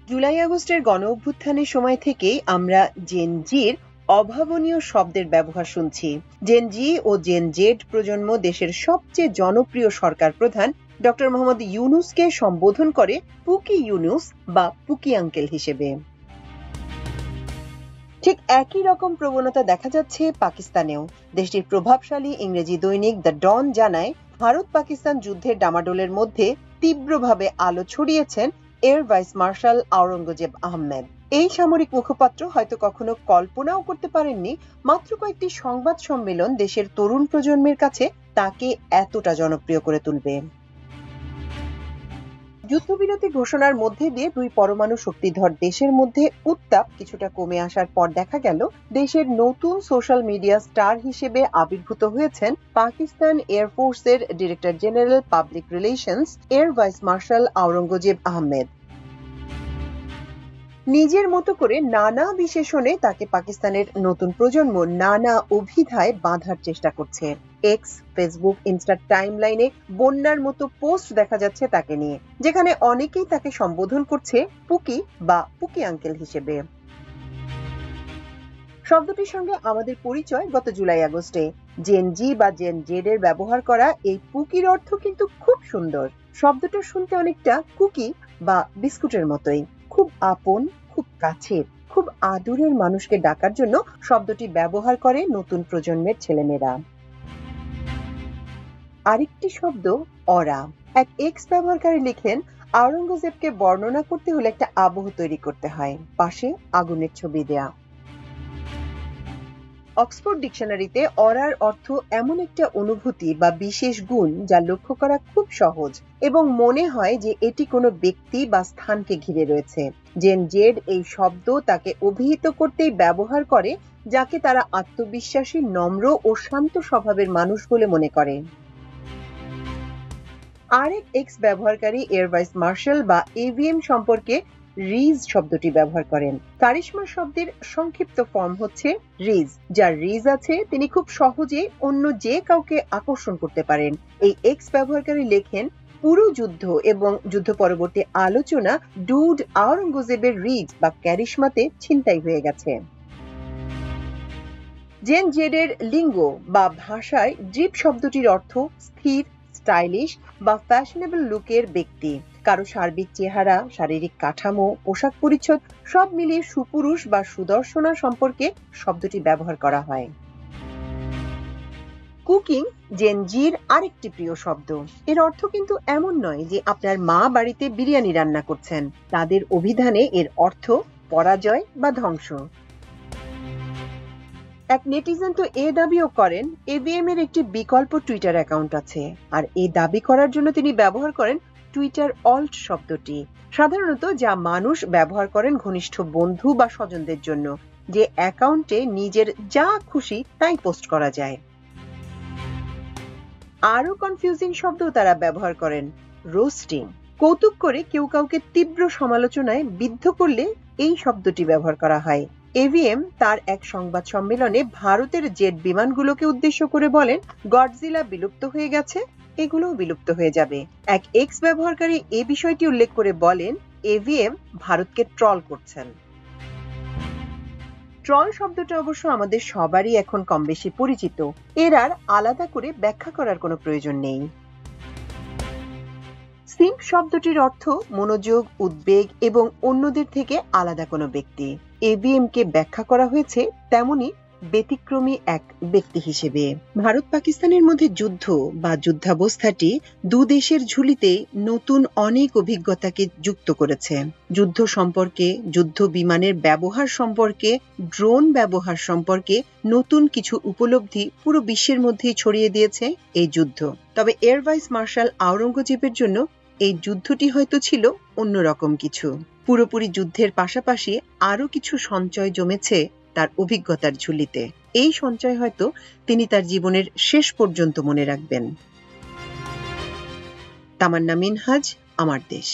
জুলাই আগস্টের গণঅভ্যুত্থানের সময় থেকেই আমরা জেন জির অভাবনীয় শব্দের ব্যবহার শুনছি। জেন জি ও জেন জেড প্রজন্ম দেশের সবচেয়ে জনপ্রিয় সরকার প্রধান ডক্টর মোহাম্মদ ইউনূসকে সম্বোধন করে পুকি ইউনূস বা পুকি আঙ্কেল হিসেবে। ঠিক একই রকম প্রবণতা দেখা যাচ্ছে পাকিস্তানেও। দেশটির প্রভাবশালী ইংরেজি দৈনিক দ্য ডন জানায়, ভারত পাকিস্তান যুদ্ধের ডামাডোলের মধ্যে তীব্রভাবে আলো ছড়িয়েছেন air vice marshal Aurangzeb Ahmed. এই সামরিক মুখপাত্র হয়তো কখনো কল্পনাও করতে পারেননি মাত্র কয়েকটি সংবাদ সম্মেলন দেশের তরুণ প্রজন্মের কাছে তাকে এতটা জনপ্রিয় করে তুলবে। যুদ্ধবিরতি ঘোষণার মধ্যে দিয়ে দুই পরমাণু শক্তিধর দেশের মধ্যে উত্তাপ কিছুটা কমে আসার পর দেখা গেল দেশের নতুন সোশ্যাল মিডিয়া স্টার হিসেবে আবির্ভূত হয়েছেন পাকিস্তান এয়ারফোর্সের director general public relations air vice marshal Aurangzeb Ahmed. নিজের মতো করে নানা বিশেষণে তাকে পাকিস্তানের নতুন প্রজন্ম নানা অভিধায় বাঁধার চেষ্টা করছে। এক্স, ফেসবুক, ইনস্টা টাইমলাইনে বন্যার মতো পোস্ট দেখা যাচ্ছে তাকে নিয়ে, যেখানে অনেকেই তাকে সম্বোধন করছে পুকি বা পুকি আঙ্কেল হিসেবে। শব্দটির সঙ্গে আমাদের পরিচয় গত জুলাই আগস্টে। জেন জি বা জেন জেড এর ব্যবহার করা এই পুকির অর্থ কিন্তু খুব সুন্দর। শব্দটা শুনতে অনেকটা কুকি বা বিস্কুটের মতোই, খুব আপন, খুব কাছের, খুব আদরের মানুষকে ডাকার জন্য শব্দটি ব্যবহার করে নতুন প্রজন্মের ছেলেমেয়েরা। আরেকটি শব্দ অরা। এক এক্স ব্যবহারকারী লিখেন, আওরঙ্গজেবকে বর্ণনা করতে হলে একটা আবহ তৈরি করতে হয়, পাশে আগুনের ছবি দেয়া। অক্সফোর্ড ডিকশনারিতে অরার অর্থ এমন একটা অনুভূতি বা বিশেষ গুণ যা লক্ষ্য করা খুব সহজ এবং মনে হয় যে এটি কোনো ব্যক্তি বা স্থানকে ঘিরে রয়েছে। জেন জেড এই শব্দ তাকে অভিহিত করতেই ব্যবহার করে যাকে তারা আত্মবিশ্বাসী, নম্র ও শান্ত স্বভাবের মানুষ বলে মনে করে। আরেক এক্স ব্যবহারকারী এয়ার ভাইস মার্শাল বা এভিএম সম্পর্কে রিজ শব্দটি ব্যবহার করেন। কারিশমা শব্দের সংক্ষিপ্ত ফর্ম হচ্ছে রিজ। যার রিজ আছে তিনি খুব সহজে অন্য যে কাউকে আকর্ষণ করতে পারেন। এই এক্স ব্যবহারকারী লেখেন, পুরো যুদ্ধ এবং যুদ্ধ পরবর্তী আলোচনা ডুড আওরঙ্গজেবের রিজ বা ক্যারিশমাতে ছিনতাই হয়ে গেছে। জেন জেডের লিঙ্গ বা ভাষায় ড্রিপ শব্দটির অর্থ স্থির, স্টাইলিশ বা ফ্যাশনেবল লুকের ব্যক্তি। কারো সার্বিক চেহারা, শারীরিক কাঠামো, পোশাক পরিচ্ছদ সব মিলিয়ে সুপুরুষ বা সুদর্শনা সম্পর্কে শব্দটি ব্যবহার করা হয়। কুকিং জেন জির আরেকটি প্রিয় শব্দ। এর অর্থ কিন্তু এমন নয় যে আপনার মা বাড়িতে বিরিয়ানি রান্না করছেন। তাদের অভিধানে এর অর্থ পরাজয় বা ধ্বংস। এক নেটিজেন তো এ দাবিও করেন, এভিএম এর একটি বিকল্প টুইটার অ্যাকাউন্ট আছে, আর এই দাবি করার জন্য তিনি ব্যবহার করেন টুইটার অল্ট শব্দটি, সাধারণত যা মানুষ ব্যবহার করেন ঘনিষ্ঠ বন্ধু বা স্বজনদের জন্য, যে অ্যাকাউন্টে নিজের যা খুশি তাই পোস্ট করা যায়। আরো কনফিউজিং শব্দ তারা ব্যবহার করেন, রোস্টিং। কৌতুক করে কেউ কাউকে তীব্র সমালোচনায় বিদ্ধ করলে এই শব্দটি ব্যবহার করা হয়। এভিএম তার এক সংবাদ সম্মেলনে ভারতের জেট বিমানগুলোকে উদ্দেশ্য করে বলেন, গডজিলা বিলুপ্ত হয়ে গেছে, এগুলোও বিলুপ্ত হয়ে যাবে। এক এক্স ব্যবহারকারী এ বিষয়টি উল্লেখ করে বলেন, এভিএম ভারতকে ট্রল করছেন। ট্রল শব্দটা অবশ্য আমাদের সবারই এখন কম বেশি পরিচিত। এর আর আলাদা করে ব্যাখ্যা করার কোনো প্রয়োজন নেই। সিম্প শব্দটির অর্থ মনোযোগ, উদ্বেগ এবং অন্যদের থেকে আলাদা কোনো ব্যক্তি। এভিএম কে ব্যাখ্যা করা হয়েছে তেমনি ব্যতিক্রমী এক ব্যক্তি হিসেবে। ভারত পাকিস্তানের মধ্যে যুদ্ধ বা যুদ্ধাবস্থাটি দু দেশের ঝুলিতে নতুন অনেক অভিজ্ঞতাকে যুক্ত করেছে। যুদ্ধ সম্পর্কে, যুদ্ধ বিমানের ব্যবহার সম্পর্কে, ড্রোন ব্যবহার সম্পর্কে নতুন কিছু উপলব্ধি পুরো বিশ্বের মধ্যেই ছড়িয়ে দিয়েছে এই যুদ্ধ। তবে এয়ার ভাইস মার্শাল আওরঙ্গজেবের জন্য এই যুদ্ধটি হয়তো ছিল অন্যরকম কিছু। পুরোপুরি যুদ্ধের পাশাপাশি আরো কিছু সঞ্চয় জমেছে তার অভিজ্ঞতার ঝুলিতে। এই সঞ্চয় হয়তো তিনি তার জীবনের শেষ পর্যন্ত মনে রাখবেন। তামান্না মিনহাজ, আমার দেশ।